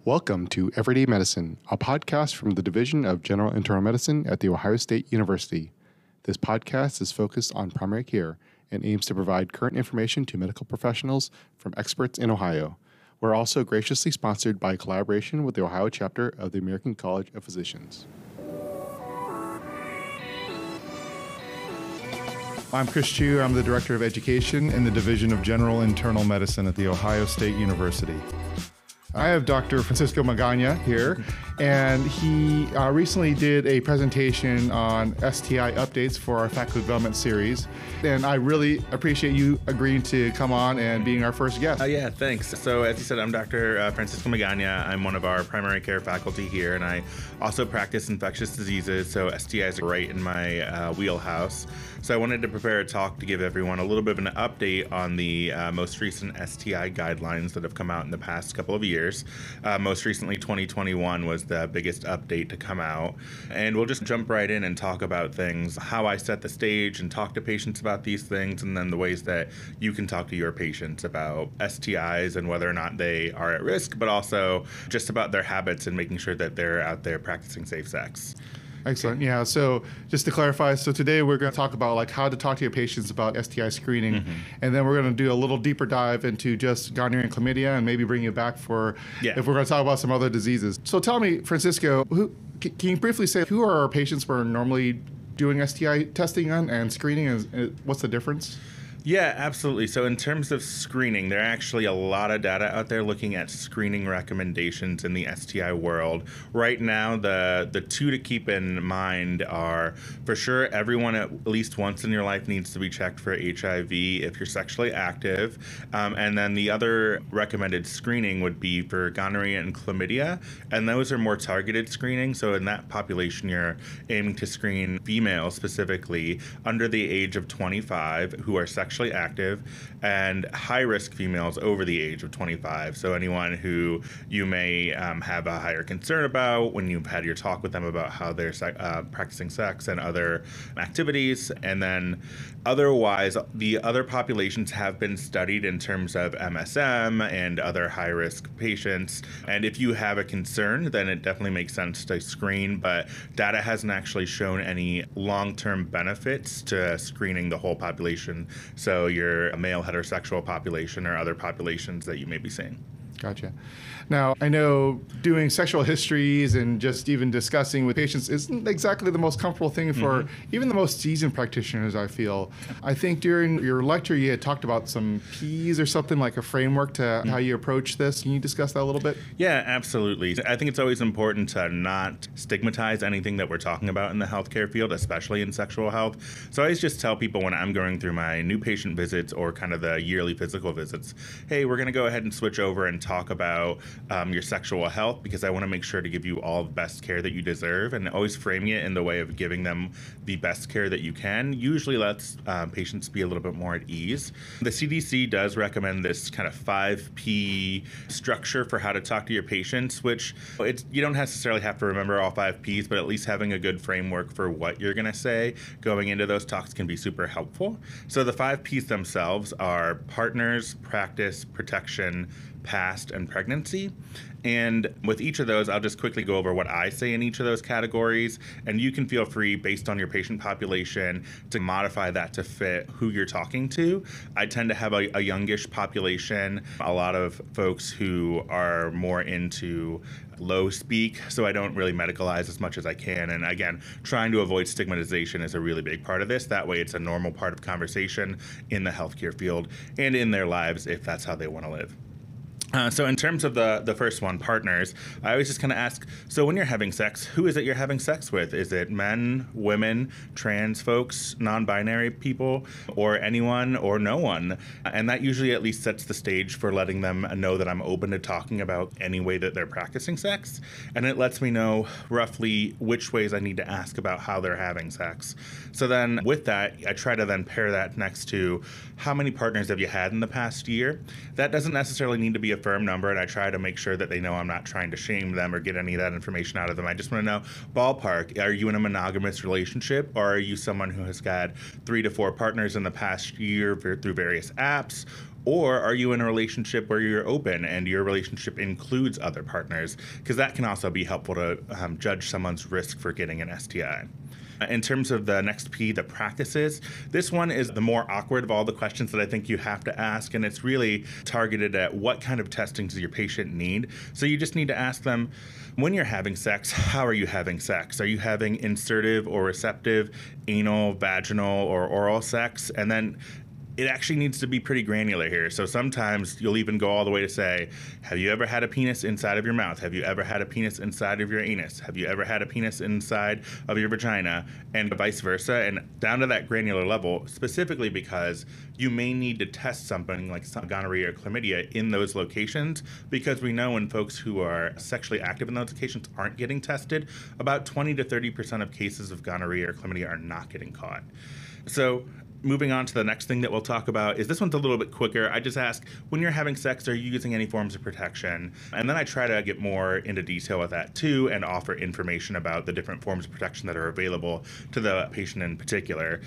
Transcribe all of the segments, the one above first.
Welcome to Everyday Medicine, a podcast from the Division of General Internal Medicine at The Ohio State University. This podcast is focused on primary care and aims to provide current information to medical professionals from experts in Ohio. We're also graciously sponsored by collaboration with the Ohio chapter of the American College of Physicians. I'm Chris Chiu. I'm the Director of Education in the Division of General Internal Medicine at The Ohio State University. I have Dr. Francisco Magaña here, and he recently did a presentation on STI updates for our faculty development series, and I really appreciate you agreeing to come on and being our first guest. Yeah, thanks. So as you said, I'm Dr. Francisco Magaña. I'm one of our primary care faculty here, and I also practice infectious diseases, so STIs are right in my wheelhouse. So I wanted to prepare a talk to give everyone a little bit of an update on the most recent STI guidelines that have come out in the past couple of years. Most recently, 2021 was the biggest update to come out. And we'll just jump right in and talk about things, how I set the stage and talk to patients about these things, and then the ways that you can talk to your patients about STIs and whether or not they are at risk, but also just about their habits and making sure that they're out there practicing safe sex. Excellent. Yeah. So just to clarify, so today we're going to talk about like how to talk to your patients about STI screening, and then we're going to do a little deeper dive into just gonorrhea and chlamydia, and maybe bring you back for if we're going to talk about some other diseases. So tell me, Francisco, can you briefly say who are our patients we're normally doing STI testing on and screening, and what's the difference? Yeah, absolutely. So in terms of screening, there are actually a lot of data out there looking at screening recommendations in the STI world. Right now, the two to keep in mind are, for sure, everyone at least once in your life needs to be checked for HIV if you're sexually active. And then the other recommended screening would be for gonorrhea and chlamydia. And those are more targeted screening. So in that population, you're aiming to screen females specifically under the age of 25 who are sexually active, and high-risk females over the age of 25. So anyone who you may have a higher concern about when you've had your talk with them about how they're practicing sex and other activities. And then otherwise, the other populations have been studied in terms of MSM and other high-risk patients. And if you have a concern, then it definitely makes sense to screen, but data hasn't actually shown any long-term benefits to screening the whole population. So your male heterosexual population or other populations that you may be seeing. Gotcha. Now, I know doing sexual histories and just even discussing with patients isn't exactly the most comfortable thing for even the most seasoned practitioners, I feel. I think during your lecture, you had talked about some P's or something, like a framework to how you approach this. Can you discuss that a little bit? Yeah, absolutely. I think it's always important to not stigmatize anything that we're talking about in the healthcare field, especially in sexual health. So I always just tell people when I'm going through my new patient visits or kind of the yearly physical visits, hey, we're going to go ahead and switch over and talk about your sexual health, because I want to make sure to give you all the best care that you deserve, and always framing it in the way of giving them the best care that you can usually lets patients be a little bit more at ease. The CDC does recommend this kind of 5P structure for how to talk to your patients, which you don't necessarily have to remember all 5 Ps, but at least having a good framework for what you're going to say going into those talks can be super helpful. So the 5 Ps themselves are partners, practice, protection, past, and pregnancy. And with each of those, I'll just quickly go over what I say in each of those categories, and you can feel free, based on your patient population, to modify that to fit who you're talking to. I tend to have a youngish population, a lot of folks who are more into low speak, so I don't really medicalize as much as I can. And again, trying to avoid stigmatization is a really big part of this. That way it's a normal part of conversation in the healthcare field and in their lives if that's how they want to live. So in terms of the first one, partners, I always just kind of ask, so when you're having sex, who is it you're having sex with? Is it men, women, trans folks, non-binary people, or anyone or no one? And that usually at least sets the stage for letting them know that I'm open to talking about any way that they're practicing sex. And it lets me know roughly which ways I need to ask about how they're having sex. So then with that, I try to then pair that next to how many partners have you had in the past year? That doesn't necessarily need to be a firm number, and I try to make sure that they know I'm not trying to shame them or get any of that information out of them. I just want to know, ballpark, are you in a monogamous relationship, or are you someone who has got 3 to 4 partners in the past year through various apps? Or are you in a relationship where you're open and your relationship includes other partners? Because that can also be helpful to judge someone's risk for getting an STI. In terms of the next P, the practices, this one is the more awkward of all the questions that I think you have to ask, and it's really targeted at what kind of testing does your patient need. So you just need to ask them, when you're having sex, how are you having sex? Are you having insertive or receptive, anal, vaginal, or oral sex? And then it actually needs to be pretty granular here. So sometimes you'll even go all the way to say, have you ever had a penis inside of your mouth? Have you ever had a penis inside of your anus? Have you ever had a penis inside of your vagina? And vice versa, and down to that granular level, specifically because you may need to test something like gonorrhea or chlamydia in those locations, because we know when folks who are sexually active in those locations aren't getting tested, about 20 to 30% of cases of gonorrhea or chlamydia are not getting caught. So moving on to the next thing that we'll talk about is this one's a little bit quicker. I just ask, when you're having sex, are you using any forms of protection? And then I try to get more into detail with that too, and offer information about the different forms of protection that are available to the patient in particular.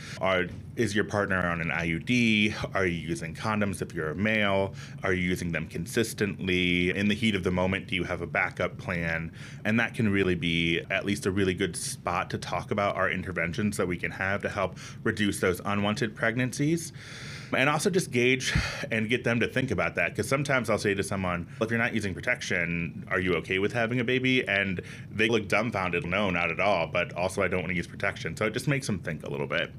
Is your partner on an IUD? Are you using condoms if you're a male? Are you using them consistently? In the heat of the moment, do you have a backup plan? And that can really be at least a really good spot to talk about our interventions that we can have to help reduce those unwanted pregnancies, and also just gauge and get them to think about that. Because sometimes I'll say to someone, well, if you're not using protection, are you okay with having a baby? And they look dumbfounded. No, not at all. But also, I don't want to use protection. So it just makes them think a little bit.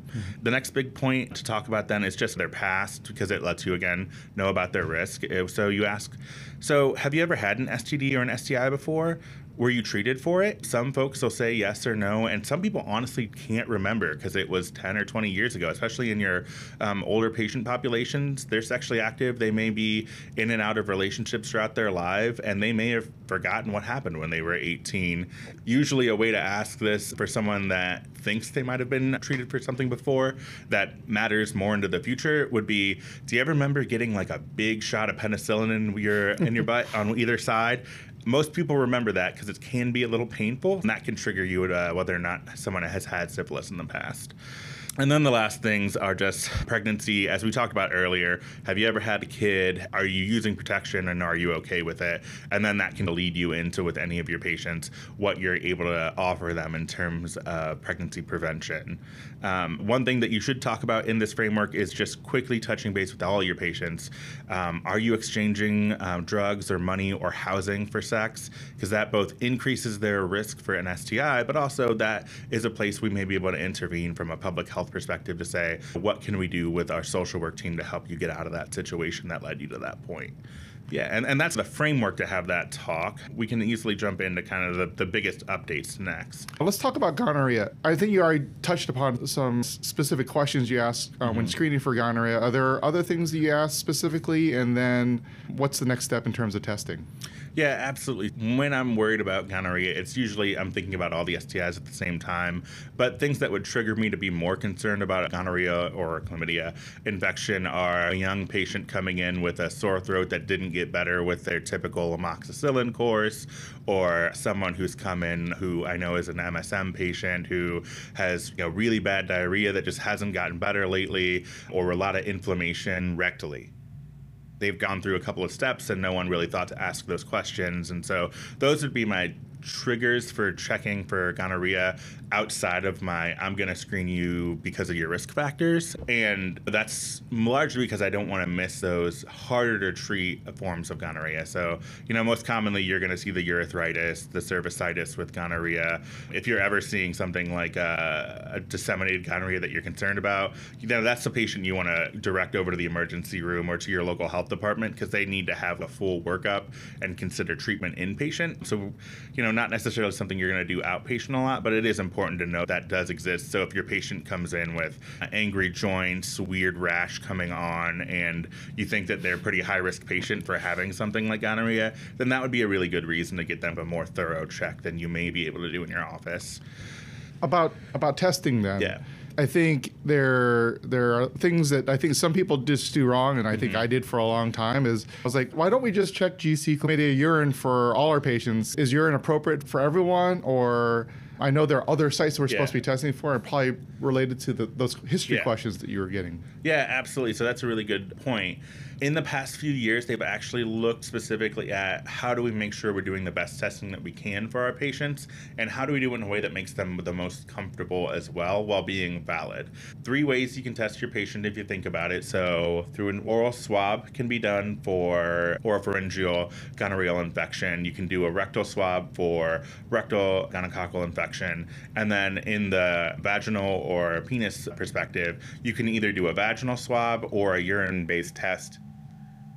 The next big point to talk about then is just their past, because it lets you, again, know about their risk. So you ask, so have you ever had an STD or an STI before? Were you treated for it? Some folks will say yes or no, and some people honestly can't remember because it was 10 or 20 years ago, especially in your older patient populations. They're sexually active. They may be in and out of relationships throughout their life, and they may have forgotten what happened when they were 18. Usually a way to ask this for someone that thinks they might have been treated for something before that matters more into the future would be, do you ever remember getting like a big shot of penicillin in your butt on either side? Most people remember that because it can be a little painful, and that can trigger you whether or not someone has had syphilis in the past. And then the last things are just pregnancy. As we talked about earlier, have you ever had a kid? Are you using protection, and are you okay with it? And then that can lead you into, with any of your patients, what you're able to offer them in terms of pregnancy prevention. One thing that you should talk about in this framework is just quickly touching base with all your patients. Are you exchanging drugs or money or housing for sex? Because that both increases their risk for an STI, but also that is a place we may be able to intervene from a public health perspective to say, what can we do with our social work team to help you get out of that situation that led you to that point? Yeah, and that's the framework to have that talk. We can easily jump into kind of the biggest updates next. Let's talk about gonorrhea. I think you already touched upon some specific questions you asked when screening for gonorrhea. Are there other things that you asked specifically? And then what's the next step in terms of testing? Yeah, absolutely. When I'm worried about gonorrhea, it's usually I'm thinking about all the STIs at the same time. But things that would trigger me to be more concerned about gonorrhea or chlamydia infection are a young patient coming in with a sore throat that didn't get better with their typical amoxicillin course, or someone who's come in who I know is an MSM patient who has really bad diarrhea that just hasn't gotten better lately, or a lot of inflammation rectally. They've gone through a couple of steps and no one really thought to ask those questions. And so those would be my triggers for checking for gonorrhea outside of my, I'm going to screen you because of your risk factors. And that's largely because I don't want to miss those harder to treat forms of gonorrhea. So, most commonly you're going to see the urethritis, the cervicitis with gonorrhea. If you're ever seeing something like a disseminated gonorrhea that you're concerned about, that's the patient you want to direct over to the emergency room or to your local health department, because they need to have a full workup and consider treatment inpatient. So, not necessarily something you're going to do outpatient a lot, but it is important to know that does exist. So if your patient comes in with angry joints, weird rash coming on, and you think that they're a pretty high-risk patient for having something like gonorrhea, then that would be a really good reason to get them a more thorough check than you may be able to do in your office. About testing then. Yeah. I think there are things that I think some people just do wrong, and I think I did for a long time. I was like, why don't we just check GC chlamydia urine for all our patients? Is urine appropriate for everyone, or I know there are other sites that we're supposed to be testing for, and probably related to those history questions that you were getting. Yeah, absolutely. So that's a really good point. In the past few years, they've actually looked specifically at how do we make sure we're doing the best testing that we can for our patients, and how do we do it in a way that makes them the most comfortable as well while being valid. 3 ways you can test your patient if you think about it. So through an oral swab can be done for oropharyngeal gonorrheal infection. You can do a rectal swab for rectal gonococcal infection. And then in the vaginal or penis perspective, you can either do a vaginal swab or a urine-based test.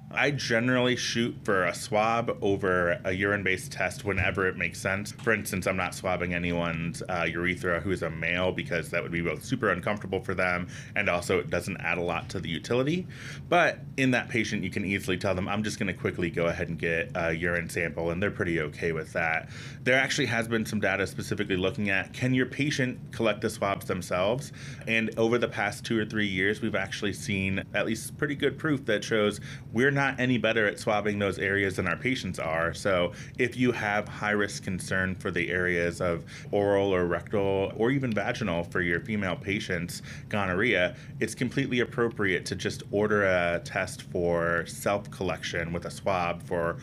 I generally shoot for a swab over a urine-based test whenever it makes sense. For instance, I'm not swabbing anyone's urethra who is a male because that would be both super uncomfortable for them and also it doesn't add a lot to the utility. But in that patient, you can easily tell them, I'm just going to quickly go ahead and get a urine sample, and they're pretty okay with that. There actually has been some data specifically looking at, can your patient collect the swabs themselves? And over the past 2 or 3 years, we've actually seen at least pretty good proof that shows we're not any better at swabbing those areas than our patients are. So if you have high-risk concern for the areas of oral or rectal or even vaginal for your female patients' gonorrhea, it's completely appropriate to just order a test for self-collection with a swab for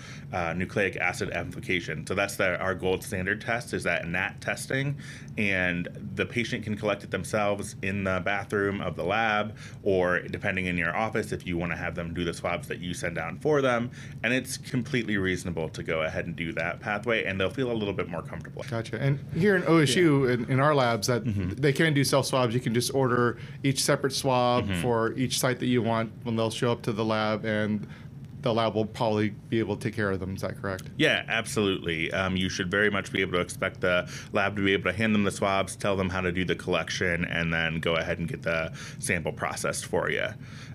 nucleic acid amplification. So that's our gold standard test, is that NAT testing, and the patient can collect it themselves in the bathroom of the lab, or depending in your office, if you want to have them do the swabs that you send down for them. And it's completely reasonable to go ahead and do that pathway, and they'll feel a little bit more comfortable. Gotcha. And here in OSU, in our labs, that they can do self-swabs. You can just order each separate swab for each site that you want when they'll show up to the lab, and the lab will probably be able to take care of them. Is that correct? Yeah, absolutely. You should very much be able to expect the lab to be able to hand them the swabs, tell them how to do the collection, and then go ahead and get the sample processed for you.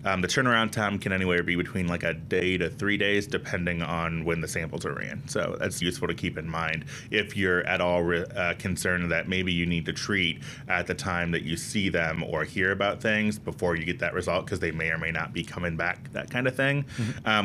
The turnaround time can anywhere be between like a day to 3 days, depending on when the samples are in. So that's useful to keep in mind if you're at all concerned that maybe you need to treat at the time that you see them or hear about things before you get that result, because they may or may not be coming back, that kind of thing,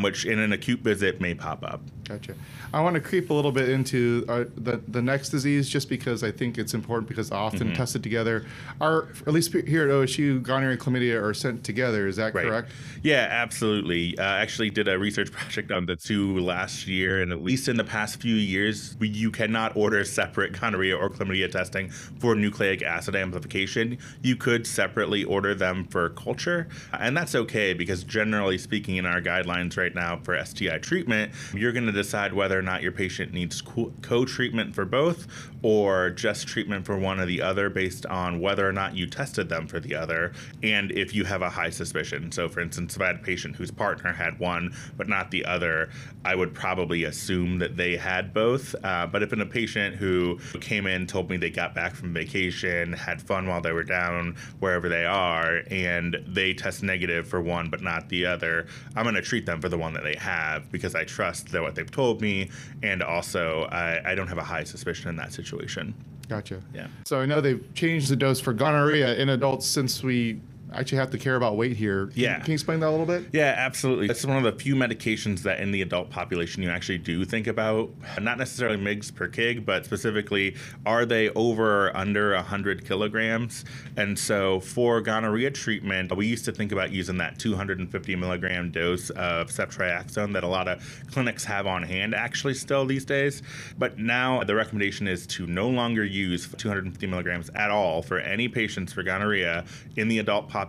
which in an acute visit may pop up. Gotcha. I want to creep a little bit into the next disease, just because I think it's important, because they're often tested together. At least here at OSU, gonorrhea and chlamydia are sent together. Is that correct? Yeah, absolutely. Actually did a research project on the 2 last year, and at least in the past few years, you cannot order separate gonorrhea or chlamydia testing for nucleic acid amplification. You could separately order them for culture, and that's okay, because generally speaking, in our guidelines right now for STI treatment, you're going to decide whether or not your patient needs co-treatment for both or just treatment for one or the other based on whether or not you tested them for the other and if you have a high suspicion. So for instance, if I had a patient whose partner had one but not the other, I would probably assume that they had both. But if in a patient who came in, told me they got back from vacation, had fun while they were down wherever they are, and they test negative for one but not the other, I'm going to treat them for the one that they have, because I trust that what they've told me, and also I don't have a high suspicion in that situation. Gotcha. Yeah. So I know they've changed the dose for gonorrhea in adults since we actually have to care about weight here. Can you explain that a little bit? Yeah, absolutely. It's one of the few medications that in the adult population you actually do think about, not necessarily mgs per kg, but specifically, are they over or under 100 kilograms? And so for gonorrhea treatment, we used to think about using that 250 milligram dose of ceftriaxone that a lot of clinics have on hand actually still these days. But now the recommendation is to no longer use 250 milligrams at all for any patients for gonorrhea in the adult population,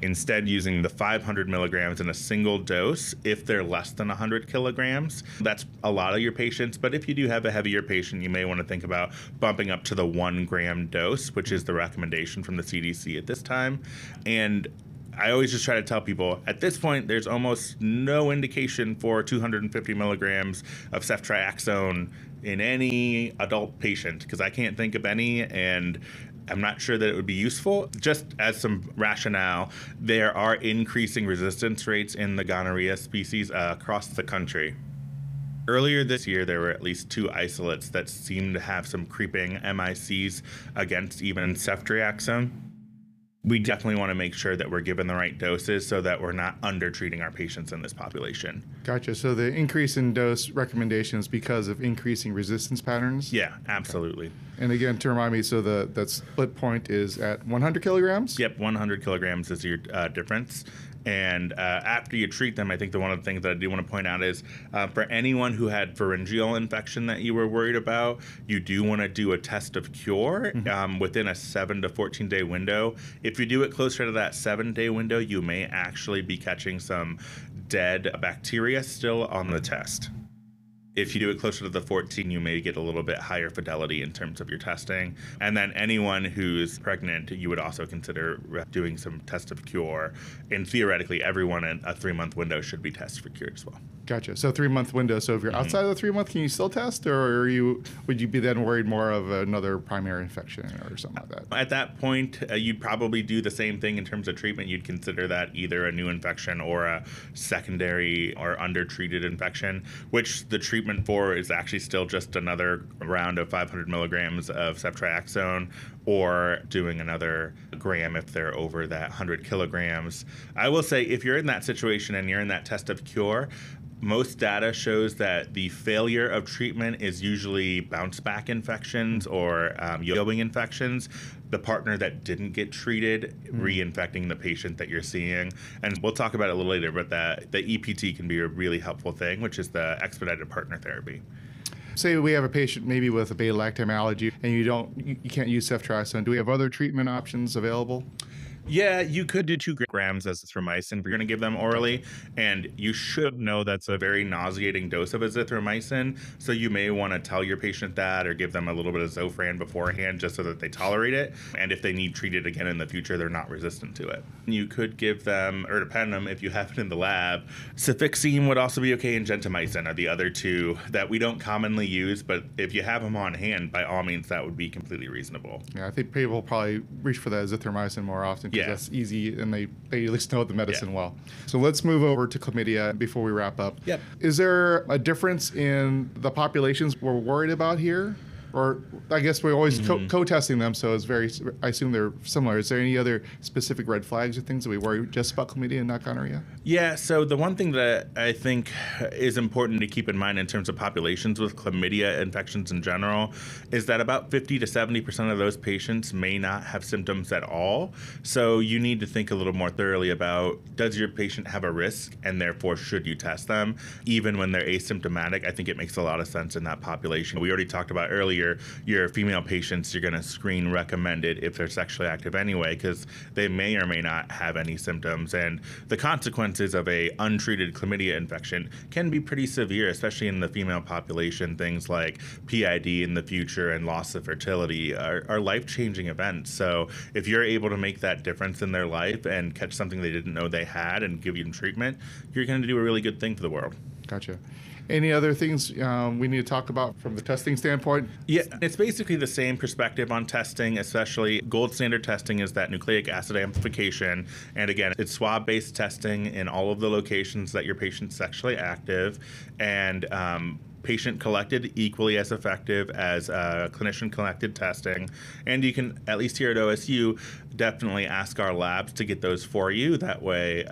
instead using the 500 milligrams in a single dose if they're less than 100 kilograms. That's a lot of your patients, but if you do have a heavier patient, you may want to think about bumping up to the 1 gram dose, which is the recommendation from the CDC at this time. And I always just try to tell people, at this point, there's almost no indication for 250 milligrams of ceftriaxone in any adult patient, because I can't think of any, and I'm not sure that it would be useful. Just as some rationale, there are increasing resistance rates in the gonorrhea species across the country. Earlier this year, there were at least 2 isolates that seemed to have some creeping MICs against even ceftriaxone. we definitely want to make sure that we're given the right doses so that we're not under-treating our patients in this population. Gotcha. So the increase in dose recommendations because of increasing resistance patterns? Yeah, absolutely. Okay. And again, to remind me, so that split point is at 100 kilograms? Yep, 100 kilograms is your difference. And after you treat them, I think one of the things that I do want to point out is for anyone who had pharyngeal infection that you were worried about, you do want to do a test of cure within a 7 to 14 day window. If you do it closer to that 7-day window, you may actually be catching some dead bacteria still on the test. If you do it closer to the 14, you may get a little bit higher fidelity in terms of your testing. And then anyone who's pregnant, you would also consider doing some test of cure. And theoretically, everyone in a 3-month window should be tested for cure as well. Gotcha. So 3-month window. So if you're outside of the 3-month, can you still test, or would you be then worried more of another primary infection or something like that? At that point, you'd probably do the same thing in terms of treatment. You'd consider that either a new infection or a secondary or undertreated infection, which the treatment for is actually still just another round of 500 milligrams of ceftriaxone, or doing another gram if they're over that 100 kilograms. I will say, if you're in that situation and you're in that test of cure, most data shows that the failure of treatment is usually bounce back infections or yo-yoing infections. The partner that didn't get treated, reinfecting the patient that you're seeing. And we'll talk about it a little later, but the EPT can be a really helpful thing, which is the expedited partner therapy. Say we have a patient maybe with a beta-lactam allergy and you can't use ceftriaxone. Do we have other treatment options available? Yeah, you could do 2 grams of azithromycin. You're going to give them orally, and you should know that's a very nauseating dose of azithromycin. So you may want to tell your patient that, or give them a little bit of Zofran beforehand just so that they tolerate it. And if they need treated again in the future, they're not resistant to it. You could give them ertapenem if you have it in the lab. Cefixime would also be okay, and gentamicin are the other 2 that we don't commonly use, but if you have them on hand, by all means, that would be completely reasonable. Yeah, I think people probably reach for that azithromycin more often. Yeah. That's easy, and they at least know the medicine well. So let's move over to chlamydia before we wrap up. Yep. Is there a difference in the populations we're worried about here? Or I guess we're always co-testing them, so I assume they're similar. Is there any other specific red flags or things that we worry just about chlamydia and not gonorrhea? Yeah, so the one thing that I think is important to keep in mind in terms of populations with chlamydia infections in general is that about 50 to 70% of those patients may not have symptoms at all. So you need to think a little more thoroughly about, does your patient have a risk, and therefore should you test them? Even when they're asymptomatic, I think it makes a lot of sense in that population. We already talked about earlier, your female patients, you're going to screen recommended if they're sexually active anyway, because they may or may not have any symptoms. And the consequences of a untreated chlamydia infection can be pretty severe, especially in the female population. Things like PID in the future and loss of fertility are life-changing events. So if you're able to make that difference in their life and catch something they didn't know they had and give them treatment, you're going to do a really good thing for the world. Gotcha. Any other things we need to talk about from the testing standpoint? Yeah, it's basically the same perspective on testing, especially gold standard testing is that nucleic acid amplification. And again, it's swab-based testing in all of the locations that your patient's sexually active, and patient collected equally as effective as clinician collected testing. And you can, at least here at OSU, definitely ask our labs to get those for you. That way,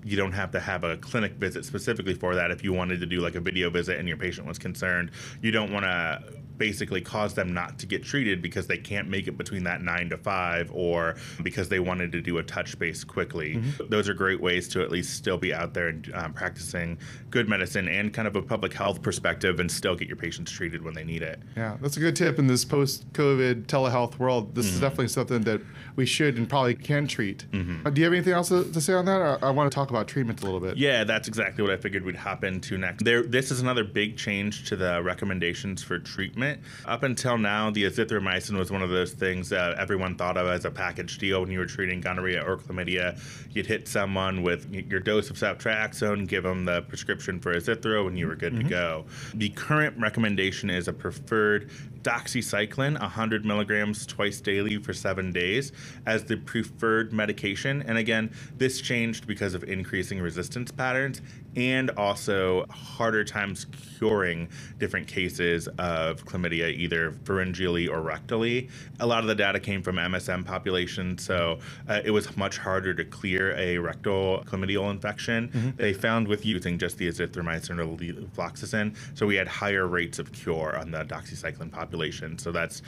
you don't have to have a clinic visit specifically for that. If you wanted to do like a video visit and your patient was concerned, you don't want to basically cause them not to get treated because they can't make it between that 9 to 5 or because they wanted to do a touch base quickly. Those are great ways to at least still be out there and practicing good medicine and kind of a public health perspective and still get your patients treated when they need it. Yeah, that's a good tip in this post-COVID telehealth world. This is definitely something that we should and probably can treat. Do you have anything else to say on that? Or I want to talk about treatment a little bit. Yeah, that's exactly what I figured we'd hop into next. This is another big change to the recommendations for treatment. Up until now, the azithromycin was one of those things that everyone thought of as a package deal when you were treating gonorrhea or chlamydia. You'd hit someone with your dose of ceftriaxone, give them the prescription for azithro, and you were good to go. The current recommendation is a preferred doxycycline, 100 milligrams twice daily for 7 days as the preferred medication. And again, this changed because of increasing resistance patterns and also harder times curing different cases of chlamydia, either pharyngeally or rectally. A lot of the data came from MSM population, so it was much harder to clear a rectal chlamydial infection. They found with using just the azithromycin or levofloxacin, so we had higher rates of cure on the doxycycline population. So that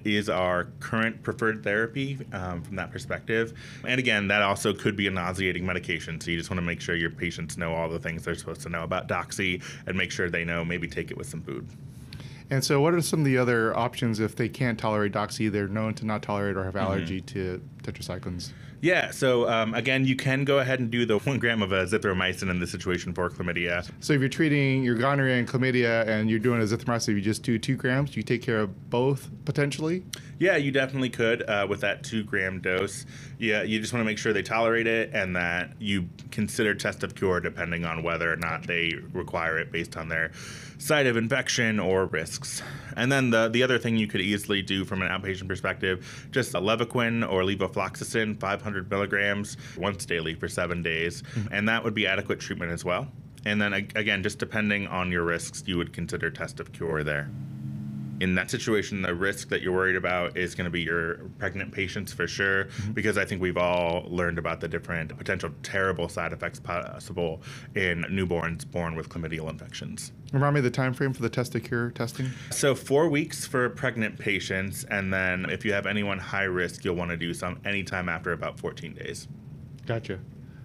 is our current preferred therapy from that perspective. And again, that also could be a nauseating medication, so you just want to make sure your patients know all the things they're supposed to know about doxy and make sure they know, maybe take it with some food. And so what are some of the other options if they can't tolerate doxy, they're known to not tolerate or have allergy to tetracyclines? Yeah, so again, you can go ahead and do the 1 gram of azithromycin in this situation for chlamydia. So if you're treating your gonorrhea and chlamydia and you're doing azithromycin, you just do 2 grams, do you take care of both potentially? Yeah, you definitely could with that 2 gram dose. Yeah, you just want to make sure they tolerate it and that you consider test of cure depending on whether or not they require it based on their site of infection or risks. And then the other thing you could easily do from an outpatient perspective, just a Levaquin or levofloxacin, 500 milligrams once daily for 7 days. And that would be adequate treatment as well. And then again, just depending on your risks, you would consider test of cure there. In that situation, the risk that you're worried about is going to be your pregnant patients for sure, because I think we've all learned about the different potential terrible side effects possible in newborns born with chlamydial infections. Remind me the time frame for the test of cure testing? So 4 weeks for pregnant patients, and then if you have anyone high risk, you'll want to do some anytime after about 14 days. Gotcha.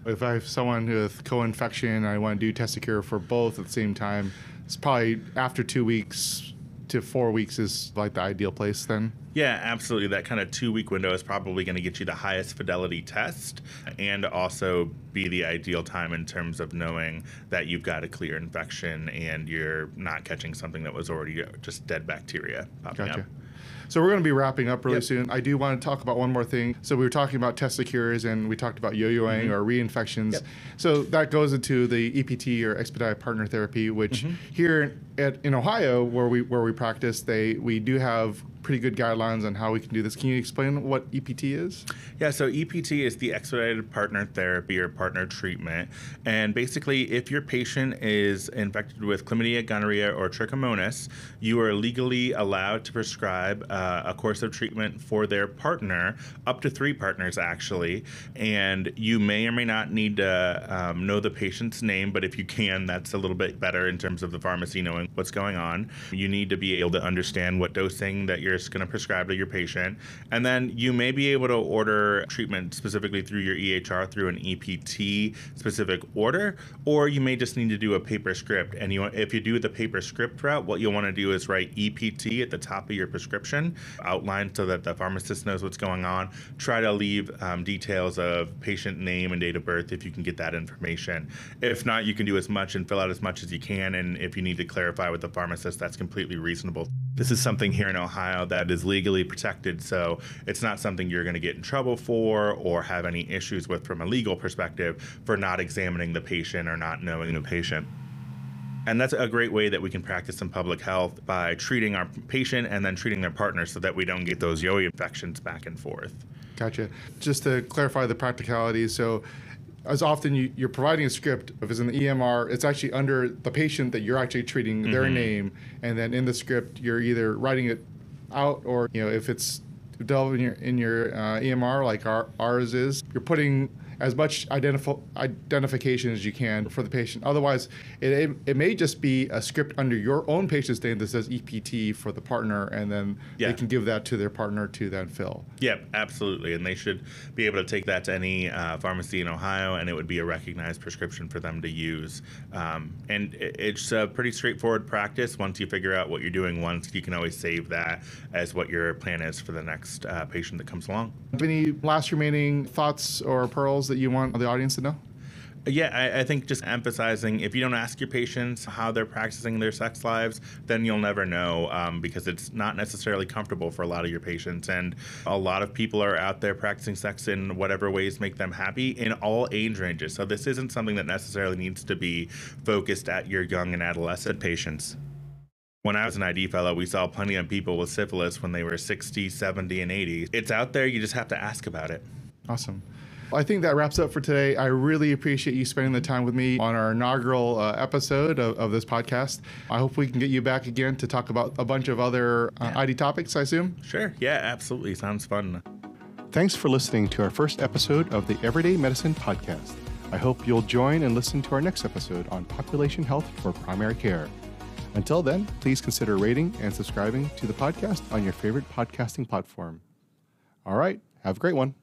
If I have someone with co-infection, I want to do test of cure for both at the same time, it's probably after 2 weeks to 4 weeks is like the ideal place then? Yeah, absolutely. That kind of 2-week window is probably going to get you the highest fidelity test and also be the ideal time in terms of knowing that you've got a clear infection and you're not catching something that was already just dead bacteria popping up. So we're going to be wrapping up really soon. I do want to talk about one more thing. So we were talking about test of cures and we talked about yo-yoing or reinfections. So that goes into the EPT or expedited partner therapy, which here in Ohio where we practice, we do have pretty good guidelines on how we can do this. Can you explain what EPT is? Yeah, so EPT is the expedited partner therapy or partner treatment. And basically, if your patient is infected with chlamydia, gonorrhea, or trichomonas, you are legally allowed to prescribe a course of treatment for their partner, up to 3 partners actually. And you may or may not need to know the patient's name, but if you can, that's a little bit better in terms of the pharmacy knowing what's going on. You need to be able to understand what dosing that you're going to prescribe to your patient. And then you may be able to order treatment specifically through your EHR through an EPT specific order, or you may just need to do a paper script. And if you do the paper script route, what you'll want to do is write EPT at the top of your prescription, outline so that the pharmacist knows what's going on. Try to leave details of patient name and date of birth if you can get that information. If not, you can do as much and fill out as much as you can. And if you need to clarify with the pharmacist, that's completely reasonable. This is something here in Ohio that is legally protected, so it's not something you're going to get in trouble for or have any issues with from a legal perspective for not examining the patient or not knowing the patient. And that's a great way that we can practice some public health by treating our patient and then treating their partner so that we don't get those yo-yo infections back and forth. Gotcha. Just to clarify the practicalities, so as often you're providing a script, if it's in the EMR, it's actually under the patient that you're actually treating, their name, and then in the script you're either writing it out or if it's developed in your EMR like ours is, you're putting as much identification as you can for the patient. Otherwise, it may just be a script under your own patient's name that says EPT for the partner, and then they can give that to their partner to then fill. Yeah, absolutely. And they should be able to take that to any pharmacy in Ohio, and it would be a recognized prescription for them to use. And it's a pretty straightforward practice. Once you figure out what you're doing once, you can always save that as what your plan is for the next patient that comes along. Any last remaining thoughts or pearls that you want the audience to know? Yeah, I think just emphasizing, if you don't ask your patients how they're practicing their sex lives, then you'll never know, because it's not necessarily comfortable for a lot of your patients. And a lot of people are out there practicing sex in whatever ways make them happy in all age ranges. So this isn't something that necessarily needs to be focused at your young and adolescent patients. When I was an ID fellow, we saw plenty of people with syphilis when they were 60, 70, and 80. It's out there. You just have to ask about it. Awesome. I think that wraps up for today. I really appreciate you spending the time with me on our inaugural episode of this podcast. I hope we can get you back again to talk about a bunch of other ID topics, I assume. Sure. Yeah, absolutely. Sounds fun. Thanks for listening to our first episode of the Everyday Medicine Podcast. I hope you'll join and listen to our next episode on population health for primary care. Until then, please consider rating and subscribing to the podcast on your favorite podcasting platform. All right, have a great one.